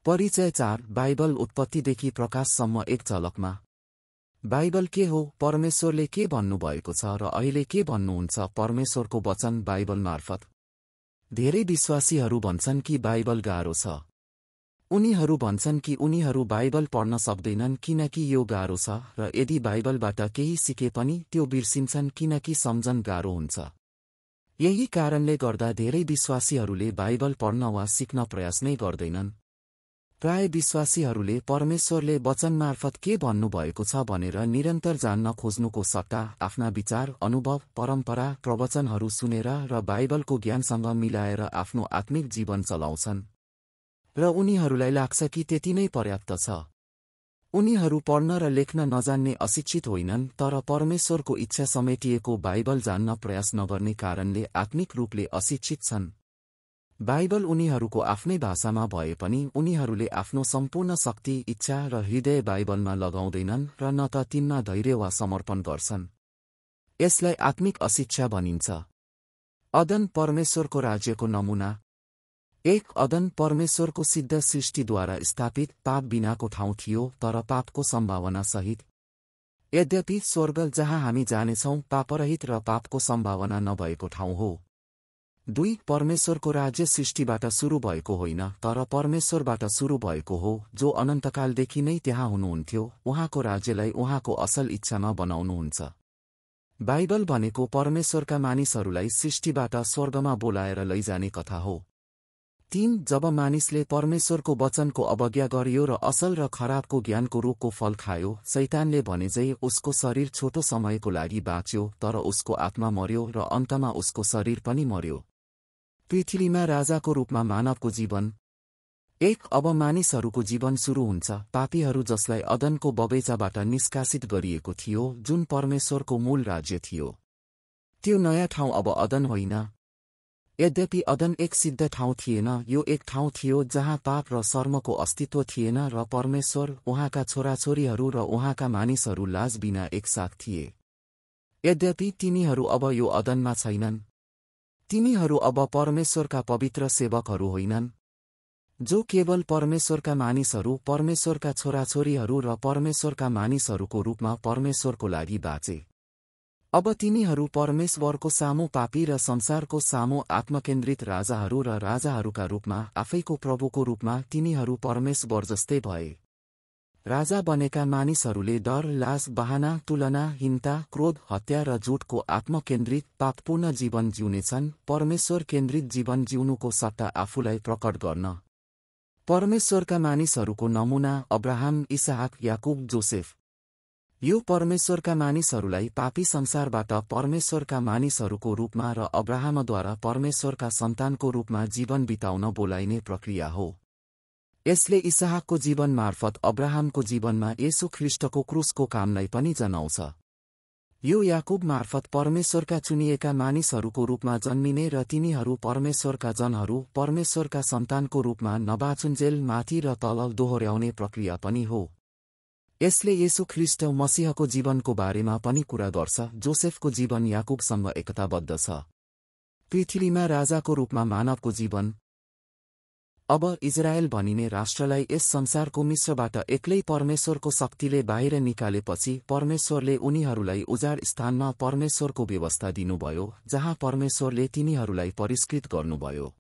परिचय 4 बाइबल उत्पत्तिदेखि प्रकाशसम्म एक झलकमा। बाइबल के हो, परमेश्वरले के भन्नुभएको छ र अहिले के भन्नुहुन्छ? परमेश्वरको वचन बाइबल मार्फत। धेरै विश्वासीहरू भन्छन् कि बाइबल गाह्रो छ। उनीहरू भन्छन् कि उनीहरू बाइबल पढ्न सक्दैनन् किनकि यो गाह्रो छ, र यदि बाइबलबाट केही सिके पनि त्यो बिर्सिन्छन् किनकि सम्झन गाह्रो हुन्छ। यही कारणले गर्दा धेरै विश्वासीहरूले बाइबल पढ्न वा सिक्न प्रयास नै गर्दैनन्। प्राय विश्वासीहरूले परमेश्वरले वचन मार्फत के भन्नुभएको छ भनेर निरन्तर जान्न खोज्नुको सट्टा आफ्ना विचार, अनुभव, परम्परा, प्रवचनहरू सुनेर र बाइबलको ज्ञानसँग मिलाएर आफ्नो आत्मिक जीवन चलाउँछन्। र उनीहरूलाई लाग्छ कि त्यति नै पर्याप्त छ। उनीहरू पढ्न र लेख्न नजान्ने अशिक्षित होइनन्, तर परमेश्वरको इच्छा समेटिएको बाइबल जान्न प्रयास नगर्ने कारणले आत्मिक रूपले अशिक्षित छन्। बाइबल उनीहरूको आफ्नै भाषामा भए पनि उनीहरूले आफ्नो सम्पूर्ण शक्ति, इच्छा र हृदय बाइबलमा लगाउँदैनन् र न त तिनमा धैर्य वा समर्पण गर्छन्। यसलाई आत्मिक अशिक्षा भनिन्छ। अदन परमेश्वरको राज्यको नमुना। एक अदन परमेश्वरको सिद्ध सृष्टिद्वारा स्थापित पाप बिनाको ठाउँ थियो, तर पापको सम्भावना सहित। यद्यपि स्वर्ग जहाँ हामी जानेछौँ पापरहित र पापको सम्भावना नभएको ठाउँ हो। 2 परमेश्वरको राज्य सृष्टिबाट सुरु भएको होइन, तर परमेश्वरबाट सुरु भएको हो, जो अनन्तकालदेखि नै त्यहाँ हुनुहुन्थ्यो। उहाँको राज्यलाई उहाँको असल इच्छामा बनाउनुहुन्छ। बाइबल भनेको परमेश्वरका मानिसहरूलाई सृष्टिबाट स्वर्गमा बोलाएर लैजाने कथा हो। 3 जब मानिसले परमेश्वरको वचनको अवज्ञा गर्यो र असल र खराबको ज्ञानको रुखको फल खायो, शैतानले भनेझै उसको शरीर छोटो समयको लागि बाँच्यो, तर उसको आत्मा मर्यो र अन्तमा उसको शरीर पनि मर्यो। पृथ्वीमा राजाको रूपमा मानवको जीवन। 1 अब मानिसहरूको जीवन सुरु हुन्छ, पापीहरू जसलाई अदनको बगैँचाबाट निष्कासित गरिएको थियो, जुन परमेश्वरको मूल राज्य थियो। त्यो नयाँ ठाउँ अब अदन होइन। यद्यपि अदन एक सिद्ध ठाउँ थिएन, यो एक ठाउँ थियो जहाँ पाप र शर्मको अस्तित्व थिएन र परमेश्वर, उहाँका छोराछोरीहरू र उहाँका मानिसहरू लाज बिना एकसाथ थिए। यद्यपि तिनीहरू अब यो अदनमा छैनन्। तिनीहरू अब परमेश्वरका पवित्र सेवकहरू होइनन्, जो केवल परमेश्वरका मानिसहरू, परमेश्वरका छोराछोरीहरू र परमेश्वरका मानिसहरूको रूपमा परमेश्वरको लागि बाँचे। अब तिनीहरू परमेश्वरको सामु पापी र संसारको सामु आत्मकेन्द्रित राजाहरू र राजाहरूका रूपमा, आफैको प्रभुको रूपमा तिनीहरू परमेश्वर जस्तै भए। राजा बनेका मानिसहरूले डर, लाज, बहाना, तुलना, हिंसा, क्रोध, हत्या र झुटको आत्मकेन्द्रित पापपूर्ण जीवन जिउनेछन्, परमेश्वर केन्द्रित जीवन जिउनुको सट्टा आफूलाई प्रकट गर्न। परमेश्वरका मानिसहरूको नमुना अब्राहम, इसहाक, याकुब, जोसेफ। यो परमेश्वरका मानिसहरूलाई पापी संसारबाट परमेश्वरका मानिसहरूको रूपमा र अब्राहमद्वारा परमेश्वरका सन्तानको रूपमा जीवन बिताउन बोलाइने प्रक्रिया हो। यसले इसहाकको जीवन मार्फत अब्राहमको जीवनमा येशू ख्रीष्टको क्रुसको कामलाई पनि जनाउँछ। यो याकुब मार्फत परमेश्वरका चुनिएका मानिसहरूको रूपमा जन्मिने र तिनीहरू परमेश्वरका जनहरू, परमेश्वरका सन्तानको रूपमा नबाचुन्जेल माथि र तल दोहोर्याउने प्रक्रिया पनि हो। यसले येशू ख्रीष्ट मसीहको जीवनको बारेमा पनि कुरा गर्छ। जोसेफको जीवन याकुबसँग एकताबद्ध छ। पृथ्वीमा राजाको रूपमा मानवको जीवन। अब इजरायल भनिने राष्ट्रलाई यस संसारको मिश्रबाट एक्लै परमेश्वरको शक्तिले बाहिर निकालेपछि परमेश्वरले उनीहरूलाई उजाड स्थानमा परमेश्वरको व्यवस्था दिनुभयो, जहाँ परमेश्वरले तिनीहरूलाई परिष्कृत गर्नुभयो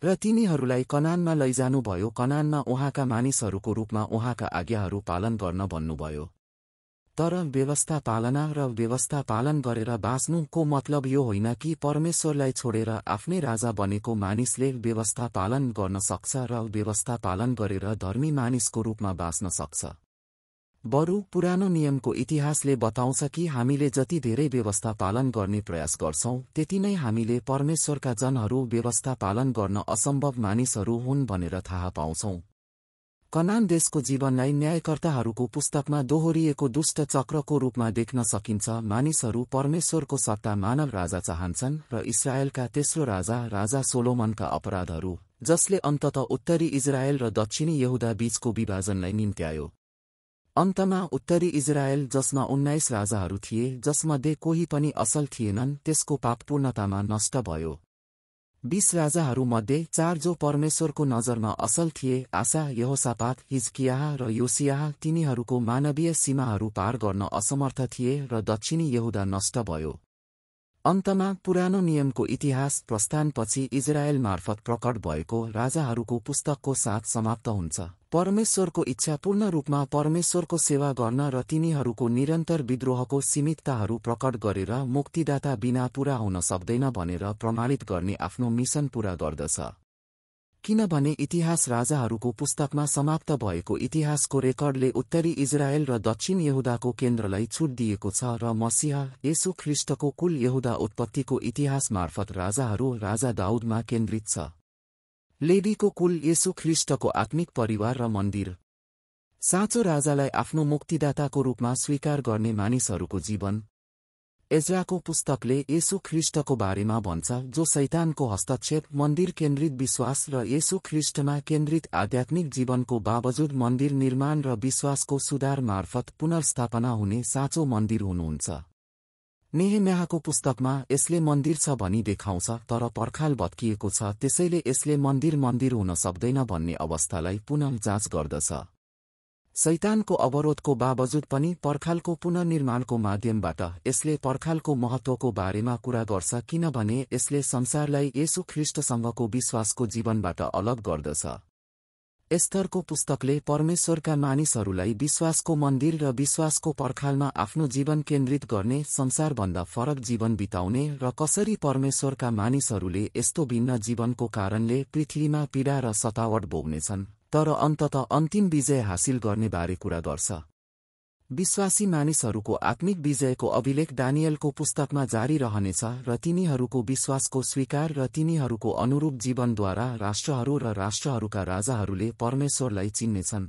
र तिनीहरूलाई कनानमा लैजानुभयो। कनानमा उहाँका मानिसहरूको रूपमा उहाँका आज्ञाहरू पालन गर्न भन्नुभयो। तर व्यवस्था पालना र व्यवस्था पालन गरेर बाँच्नुको मतलब यो होइन कि परमेश्वरलाई छोडेर आफ्नै राजा बनेको मानिसले व्यवस्था पालन गर्न सक्छ र व्यवस्था पालन गरेर धर्मी मानिसको रूपमा बाँच्न सक्छ। बरु पुरानो नियमको इतिहासले बताउँछ कि हामीले जति धेरै व्यवस्था पालन गर्ने प्रयास गर्छौं, त्यति नै हामीले परमेश्वरका जनहरू व्यवस्था पालन गर्न असम्भव मानिसहरू हुन् भनेर थाहा पाउँछौं। कनान देशको जीवनलाई न्यायकर्ताहरूको पुस्तकमा दोहोरिएको दुष्ट चक्रको रूपमा देख्न सकिन्छ। मानिसहरू परमेश्वरको सट्टा मानव राजा चाहन्छन् र इस्राएलका तेस्रो राजा सोलोमनका अपराधहरू, जसले अन्ततः उत्तरी इजरायल र दक्षिणी यहुदा बीचको विभाजनलाई निम्त्यायो। अन्तमा उत्तरी इजरायल, जसमा 19 राजाहरू थिए, जसमध्ये कोही पनि असल थिएनन्, त्यसको पापपूर्णतामा नष्ट भयो। 20 राजाहरूमध्ये 4 जो परमेश्वरको नजरमा असल थिए, आसा, यहोसापात, हिजकियाह र योसियाह, तिनीहरूको मानवीय सीमाहरू पार गर्न असमर्थ थिए र दक्षिणी यहुदा नष्ट भयो। अन्तमा पुरानो नियमको इतिहास प्रस्थानपछि इजरायल मार्फत प्रकट भएको राजाहरूको पुस्तकको साथ समाप्त हुन्छ। परमेश्वरको इच्छा पूर्ण रूपमा परमेश्वरको सेवा गर्न र तिनीहरूको निरन्तर विद्रोहको सीमितताहरू प्रकट गरेर मुक्तिदाता बिना पूरा हुन सक्दैन भनेर प्रमाणित गर्ने आफ्नो मिशन पूरा गर्दछ। किनभने इतिहास राजाहरूको पुस्तकमा समाप्त भएको इतिहासको रेकर्डले उत्तरी इजरायल र दक्षिण यहुदाको केन्द्रलाई छुट दिएको छ र मसीह येशू ख्रीष्टको कुल यहुदा उत्पत्तिको इतिहास मार्फत राजाहरू राजा दाउदमा केन्द्रित छ। लेवीको कुल येशू ख्रीष्टको आत्मिक परिवार र मन्दिर। साँचो राजालाई आफ्नो मुक्तिदाताको रूपमा स्वीकार गर्ने मानिसहरूको जीवन। एज्राको पुस्तकले येशू ख्रीष्टको बारेमा भन्छ, जो शैतानको हस्तक्षेप, मन्दिर केन्द्रित विश्वास र येशू ख्रीष्टमा केन्द्रित आध्यात्मिक जीवनको बावजुद मन्दिर निर्माण र विश्वासको सुधार मार्फत पुनर्स्थापना हुने साँचो मन्दिर हुनुहुन्छ। नेहेम्याहको पुस्तकमा यसले मन्दिर छ भनी देखाउँछ, तर पर्खाल भत्किएको छ, त्यसैले यसले मन्दिर हुन सक्दैन भन्ने अवस्थालाई पुनः जाँच गर्दछ। शैतानको अवरोधको बावजुद पनि पर्खालको पुनर्निर्माणको माध्यमबाट यसले पर्खालको महत्त्वको बारेमा कुरा गर्छ, किनभने यसले संसारलाई येशू ख्रीष्टसँगको विश्वासको जीवनबाट अलग गर्दछ। एस्तरको पुस्तकले परमेश्वरका मानिसहरूलाई विश्वासको मन्दिर र विश्वासको पर्खालमा आफ्नो जीवन केन्द्रित गर्ने, संसारभन्दा फरक जीवन बिताउने र कसरी परमेश्वरका मानिसहरूले यस्तो भिन्न जीवनको कारणले पृथ्वीमा पीडा र सतावट भोग्नेछन्, तर अन्ततः अन्तिम विजय हासिल गर्ने बारे कुरा गर्छ। विश्वासी मानिसहरूको आत्मिक विजयको अभिलेख दानियलको पुस्तकमा जारी रहनेछ र तिनीहरूको विश्वासको स्वीकार र तिनीहरूको अनुरूप जीवनद्वारा राष्ट्रहरू र राष्ट्रहरूका राजाहरूले परमेश्वरलाई चिन्नेछन्।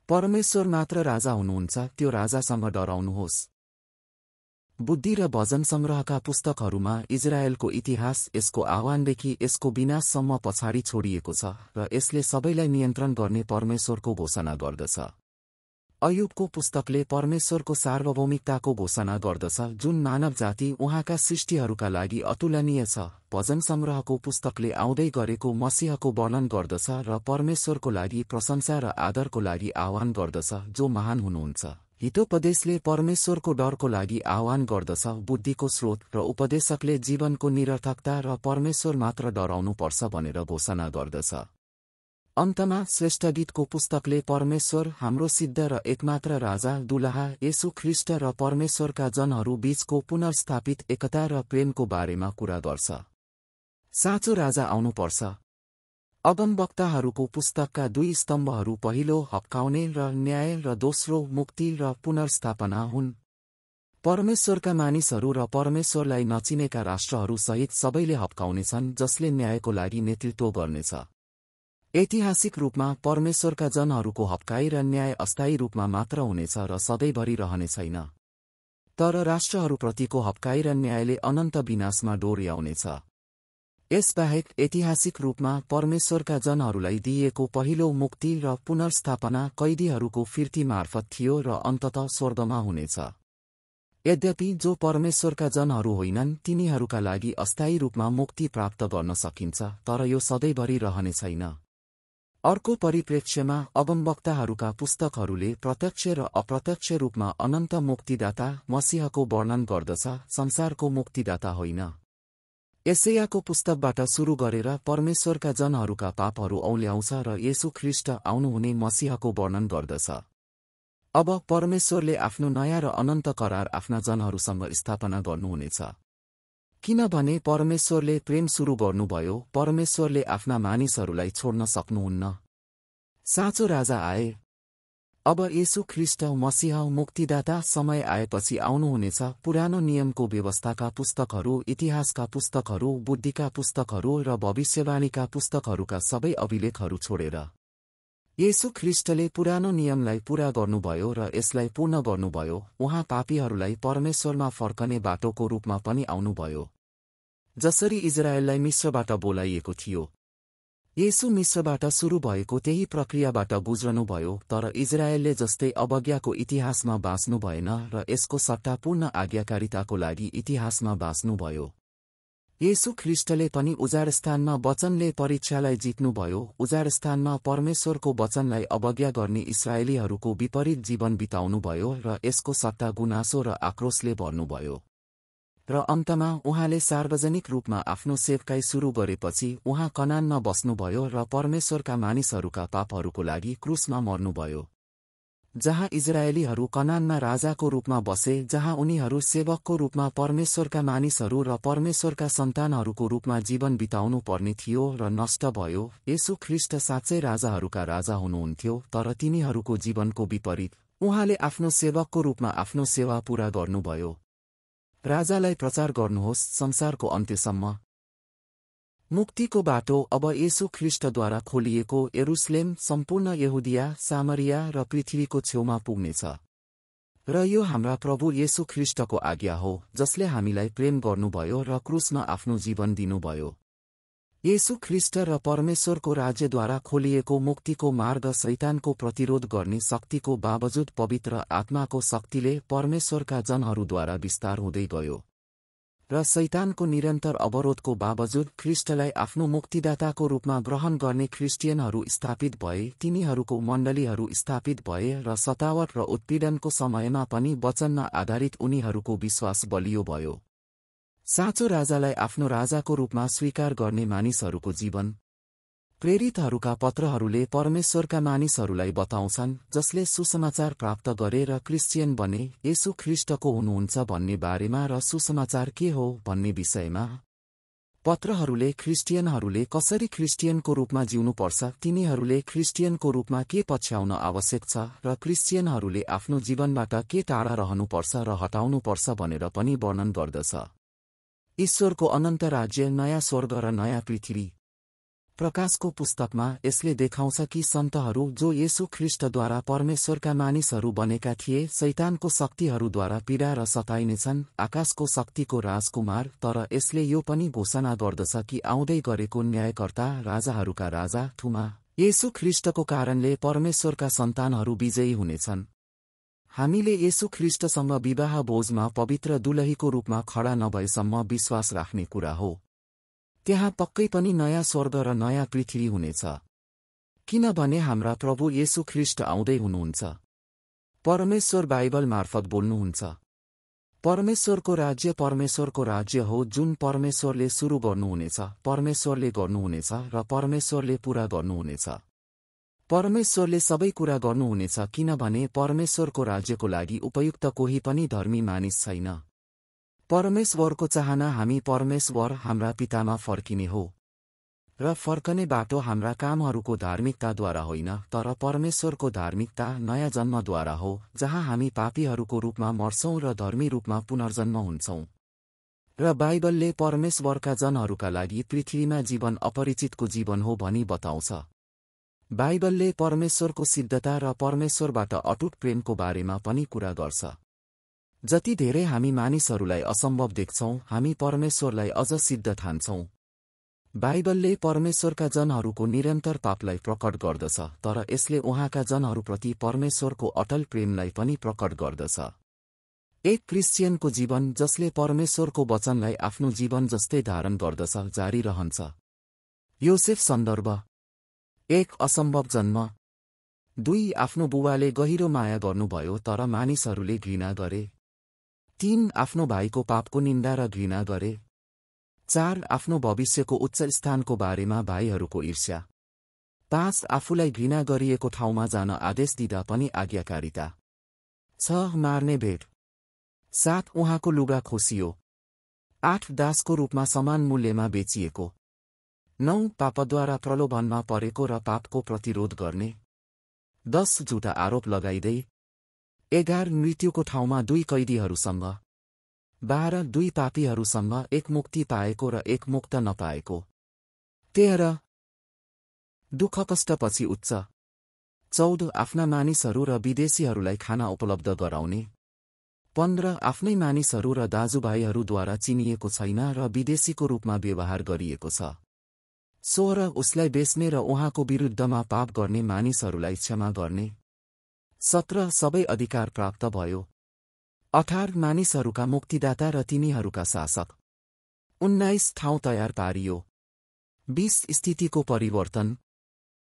परमेश्वर मात्र राजा हुनुहुन्छ, त्यो राजासँग डराउनुहोस्। बुद्धि र भजन संग्रहका पुस्तकहरूमा इजरायलको इतिहास यसको आह्वानदेखि यसको विनाशसम्म पछाडि छोडिएको छ र यसले सबैलाई नियन्त्रण गर्ने परमेश्वरको घोषणा गर्दछ। अयुबको पुस्तकले परमेश्वरको सार्वभौमिकताको घोषणा गर्दछ, जुन मानव जाति उहाँका सृष्टिहरूका लागि अतुलनीय छ। भजन संग्रहको पुस्तकले आउँदै गरेको मसीहको वर्णन गर्दछ र परमेश्वरको लागि प्रशंसा र आदरको लागि आह्वान गर्दछ, जो महान हुनुहुन्छ। हितोपदेशले परमेश्वरको डरको लागि आह्वान गर्दछ, बुद्धिको स्रोत, र उपदेशकले जीवनको निरर्थकता र परमेश्वर मात्र डराउनु पर्छ भनेर घोषणा गर्दछ। अन्तमा श्रेष्ठ गीतको पुस्तकले परमेश्वर, हाम्रो सिद्ध र एकमात्र राजा, दुलहा येशू ख्रीष्ट र परमेश्वरका जनहरू बीचको पुनर्स्थापित एकता र प्रेमको बारेमा कुरा गर्छ। साँचो राजा आउनुपर्छ। अगमवक्ताहरूको पुस्तकका 2 स्तम्भहरू पहिलो हप्काउने र न्याय र दोस्रो मुक्ति र पुनर्स्थापना हुन्। परमेश्वरका मानिसहरू र परमेश्वरलाई नचिनेका राष्ट्रहरू सहित सबैले हप्काउनेछन्, जसले न्यायको लागि नेतृत्व गर्नेछ। ऐतिहासिक रूपमा परमेश्वरका जनहरूको हप्काई र न्याय अस्थायी रूपमा मात्र हुनेछ र सधैँभरि रहने छैन। तर राष्ट्रहरूप्रतिको हप्काई र न्यायले अनन्त विनाशमा डोर्याउनेछ। यसबाहेक ऐतिहासिक रूपमा परमेश्वरका जनहरूलाई दिइएको पहिलो मुक्ति र पुनर्स्थापना कैदीहरूको फिर्ती मार्फत थियो र अन्ततः स्वर्गमा हुनेछ। यद्यपि जो परमेश्वरका जनहरू होइनन् तिनीहरूका लागि अस्थायी रूपमा मुक्ति प्राप्त गर्न सकिन्छ, तर यो सधैँभरि रहने छैन। अर्को परिप्रेक्ष्यमा अगमवक्ताहरूका पुस्तकहरूले प्रत्यक्ष र अप्रत्यक्ष रूपमा अनन्त मुक्तिदाता मसीहको वर्णन गर्दछ, संसारको मुक्तिदाता होइन। यशायाको पुस्तकबाट सुरु गरेर परमेश्वरका जनहरूका पापहरू औल्याउँछ र येशू ख्रीष्ट आउनुहुने मसीहको वर्णन गर्दछ। अब परमेश्वरले आफ्नो नयाँ र अनन्त करार आफ्ना जनहरूसँग स्थापना गर्नुहुनेछ। किनभने परमेश्वरले प्रेम सुरु गर्नुभयो, परमेश्वरले आफ्ना मानिसहरूलाई छोड्न सक्नुहुन्न। साँचो राजा आए। अब येशू ख्रीष्ट मसीह मुक्तिदाता समय आएपछि आउनुहुनेछ। पुरानो नियमको व्यवस्थाका पुस्तकहरू, इतिहासका पुस्तकहरू, बुद्धिका पुस्तकहरू र भविष्यवाणीका पुस्तकहरूका सबै अभिलेखहरू छोडेर येशू ख्रीष्टले पुरानो नियमलाई पूरा गर्नुभयो र यसलाई पूर्ण गर्नुभयो। उहाँ पापीहरूलाई परमेश्वरमा फर्कने बाटोको रूपमा पनि आउनुभयो, जसरी इजरायललाई मिस्रबाट बोलाइएको थियो। येशू मिस्रबाट सुरु भएको त्यही प्रक्रियाबाट गुज्रनुभयो, तर इजरायलले जस्तै अवज्ञाको इतिहासमा बाँच्नु भएन र यसको सट्टा पूर्ण आज्ञाकारिताको लागि इतिहासमा बाँच्नुभयो। येशू ख्रीष्टले पनि उजाडस्थानमा वचनले परीक्षालाई जित्नुभयो। उजाडस्थानमा परमेश्वरको वचनलाई अवज्ञा गर्ने इस्राएलीहरूको विपरीत जीवन बिताउनुभयो र यसको सट्टा गुनासो र आक्रोशले भर्नुभयो। र अन्तमा उहाँले सार्वजनिक रूपमा आफ्नो सेवकाई सुरु गरेपछि उहाँ कनानमा बस्नुभयो र परमेश्वरका मानिसहरूका पापहरूको लागि क्रुसमा मर्नुभयो। जहाँ इजरायलीहरू कनानमा राजाको रूपमा बसे, जहाँ उनीहरू सेवकको रूपमा परमेश्वरका मानिसहरू र परमेश्वरका सन्तानहरूको रूपमा जीवन बिताउनु पर्ने थियो र नष्ट भयो। येशू ख्रीष्ट साँच्चै राजाहरूका राजा हुनुहुन्थ्यो, तर तिनीहरूको जीवनको विपरीत उहाँले आफ्नो सेवकको रूपमा आफ्नो सेवा पूरा गर्नुभयो। राजालाई प्रचार गर्नुहोस् संसारको अन्त्यसम्म। मुक्तिको बाटो अब येशू ख्रीष्टद्वारा खोलिएको यरुशलेम, सम्पूर्ण यहुदिया, सामरिया र पृथ्वीको छेउमा पुग्नेछ। र यो हाम्रा प्रभु येशू ख्रीष्टको आज्ञा हो, जसले हामीलाई प्रेम गर्नुभयो र क्रुसमा आफ्नो जीवन दिनुभयो। येशू ख्रीष्ट र परमेश्वरको राज्यद्वारा खोलिएको मुक्तिको मार्ग शैतानको प्रतिरोध गर्ने शक्तिको बावजुद पवित्र आत्माको शक्तिले परमेश्वरका जनहरूद्वारा विस्तार हुँदै गयो। र शैतानको निरन्तर अवरोधको बावजुद ख्रीष्टलाई आफ्नो मुक्तिदाताको रूपमा ग्रहण गर्ने ख्रिस्टियनहरू स्थापित भए, तिनीहरूको मण्डलीहरू स्थापित भए र सतावट र उत्पीडनको समयमा पनि वचनमा आधारित उनीहरूको विश्वास बलियो भयो। साँचो राजालाई आफ्नो राजाको रूपमा स्वीकार गर्ने मानिसहरूको जीवन। प्रेरितहरूका पत्रहरूले परमेश्वरका मानिसहरूलाई बताउँछन्, जसले सुसमाचार प्राप्त गरे र क्रिस्चियन बने, येशू ख्रीष्टको हुनुहुन्छ भन्ने बारेमा र सुसमाचार के हो भन्ने विषयमा। पत्रहरूले क्रिस्टियनहरूले कसरी क्रिस्टियनको रूपमा जिउनुपर्छ, तिनीहरूले क्रिस्टियनको रूपमा के पछ्याउन आवश्यक छ, र क्रिस्टियनहरूले आफ्नो जीवनबाट के टाढा रहनुपर्छ र हटाउनुपर्छ भनेर पनि वर्णन गर्दछ। ईश्वरको अनन्त राज्य, नयाँ स्वर्ग र नयाँ पृथ्वी। प्रकाशको पुस्तकमा यसले देखाउँछ कि सन्तहरू जो येशू ख्रीष्टद्वारा परमेश्वरका मानिसहरू बनेका थिए, शैतानको शक्तिहरूद्वारा पीडा र सताइनेछन्, आकाशको शक्तिको राजकुमार। तर यसले यो पनि घोषणा गर्दछ कि आउँदै गरेको न्यायकर्ता, राजाहरूका राजा थुमा येशू ख्रीष्टको कारणले परमेश्वरका सन्तानहरू विजयी हुनेछन्। हामीले येशू ख्रीष्टसँग विवाह भोजमा पवित्र दुलहीको रूपमा खडा नभएसम्म विश्वास राख्ने कुरा हो। त्यहाँ पक्कै पनि नयाँ स्वर्ग र नयाँ पृथ्वी हुनेछ, किनभने हाम्रा प्रभु येशू ख्रीष्ट आउँदै हुनुहुन्छ। परमेश्वर बाइबल मार्फत बोल्नुहुन्छ। परमेश्वरको राज्य हो जुन परमेश्वरले सुरु गर्नुहुनेछ, परमेश्वरले गर्नुहुनेछ र परमेश्वरले पूरा गर्नुहुनेछ। परमेश्वरले सबै कुरा गर्नुहुनेछ, किनभने परमेश्वरको राज्यको लागि उपयुक्त कोही पनि धर्मी मानिस छैन। परमेश्वरको चाहना हामी परमेश्वर हाम्रा पितामा फर्किने हो, र फर्कने बाटो हाम्रा कामहरूको धार्मिकताद्वारा होइन, तर परमेश्वरको धार्मिकता नयाँ जन्मद्वारा हो, जहाँ हामी पापीहरूको रूपमा मर्छौं र धर्मी रूपमा पुनर्जन्म हुन्छौं। र बाइबलले परमेश्वरका जनहरूका लागि पृथ्वीमा जीवन अपरिचितको जीवन हो भनी बताउँछ। बाइबलले परमेश्वरको सिद्धता र परमेश्वरबाट अटुट प्रेमको बारेमा पनि कुरा गर्छ। जति धेरै हामी मानिसहरूलाई असम्भव देख्छौं, हामी परमेश्वरलाई अझ सिद्ध ठान्छौं। बाइबलले परमेश्वरका जनहरूको निरन्तर पापलाई प्रकट गर्दछ, तर यसले उहाँका जनहरूप्रति परमेश्वरको अटल प्रेमलाई पनि प्रकट गर्दछ। एक क्रिस्चियनको जीवन जसले परमेश्वरको वचनलाई आफ्नो जीवन जस्तै धारण गर्दछ जारी रहन्छ। योसेफ सन्दर्भ। 1 असम्भव जन्म। 2 आफ्नो बुबाले गहिरो माया गर्नुभयो तर मानिसहरूले घृणा गरे। 3 आफ्नो भाइको पापको निन्दा र घृणा गरे। 4 आफ्नो भविष्यको उच्च स्थानको बारेमा भाइहरूको ईर्ष्या। 5 आफूलाई घृणा गरिएको ठाउँमा जान आदेश दिँदा पनि आज्ञाकारिता। 6 मार्ने भेट। 7 उहाँको लुगा खोसियो। 8 दासको रूपमा समान मूल्यमा बेचिएको। 9 पापद्वारा प्रलोभनमा परेको र पापको प्रतिरोध गर्ने। 10 झुटा आरोप लगाइदै। 11 मृत्युको ठाउँमा 2 कैदीहरूसँग। 12 2 पापीहरूसँग, 1 मुक्ति पाएको र 1 मुक्त नपाएको। 13 दुःख कष्टपछि उच्च। 14 आफ्ना मानिसहरू र विदेशीहरूलाई खाना उपलब्ध गराउने। 15 आफ्नै मानिसहरू र दाजुभाइहरूद्वारा चिनिएको छैन र विदेशीको रूपमा व्यवहार गरिएको छ। 16 उसलाई बेच्ने र उहाँको विरुद्धमा पाप गर्ने मानिसहरूलाई क्षमा गर्ने। 17 सबै अधिकार प्राप्त भयो। 18 मानिसहरूका मुक्तिदाता र तिनीहरूका शासक। 19 ठाउँ तयार पारियो। 20 स्थितिको परिवर्तन,